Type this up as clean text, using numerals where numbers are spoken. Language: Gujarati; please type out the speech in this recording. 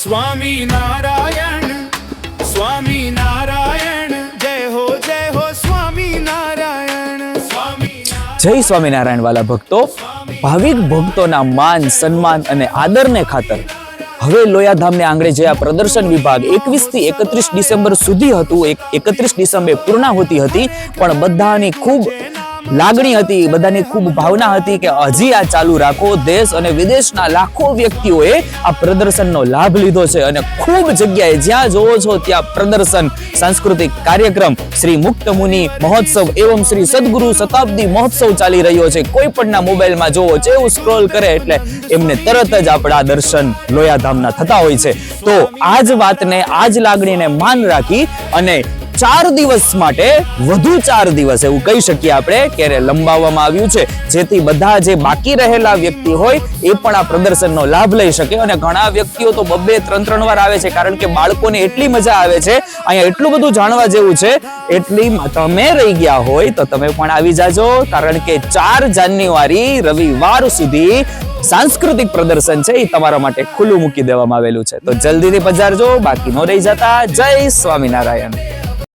स्वामी नारायण जय हो स्वामी नारायण स्वामी जय स्वामीनारायण वाला भक्तो, भाविक भक्तोना मान सन्मान અને આદરને ખાતર હવે લોયાધામને આંગણે જે આ પ્રદર્શન વિભાગ 21 થી 31 ડિસેમ્બર સુધી હતું, 31 ડિસેમ્બરે પૂર્ણાહુતિ હતી, પણ બધાની ખૂબ લાગણી હતી, બધાની ખૂબ ભાવના હતી કે હજી આ ચાલુ રાખો. દેશ અને વિદેશના લાખો વ્યક્તિઓએ આ પ્રદર્શનનો લાભ લીધો છે અને ખૂબ જગ્યાએ જ્યાં જોવો છો ત્યાં પ્રદર્શન, સાંસ્કૃતિક કાર્યક્રમ, શ્રી મુક્ત મુનિ મહોત્સવ એવં શ્રી સદગુરુ શતાબ્દી મહોત્સવ ચાલી રહ્યો છે. કોઈ પણના મોબાઈલમાં જોવો, જેવું સ્ક્રોલ કરે એટલે એમને તરત જ આપણા દર્શન લોયાધામના થતા હોય છે. તો આ જ વાતને, આ જ લાગણીને માન રાખી અને 4 દિવસ માટે વધુ 4 દિવસ એવું કહી શકીએ આપણે કે લંબાવવામાં આવ્યું છે, જેથી બધા જે બાકી રહેલા વ્યક્તિ હોય એ પણ આ પ્રદર્શનનો લાભ લઈ શકે. અને ઘણા વ્યક્તિઓ તો 2-3 વાર આવે છે, કારણ કે બાળકોને એટલી મજા આવે છે, અહીંયા એટલું બધું જાણવા જેવું છે. એટલી તમે રહી ગયા હોય તો તમે પણ આવી જાજો, કારણ કે 4 જાન્યુઆરી રવિવાર સુધી સાંસ્કૃતિક પ્રદર્શન છે એ તમારા માટે ખુલ્લું મૂકી દેવામાં આવેલું છે. તો જલ્દીથી પધારજો, બાકી ન રહી જતા. જય સ્વામિનારાયણ.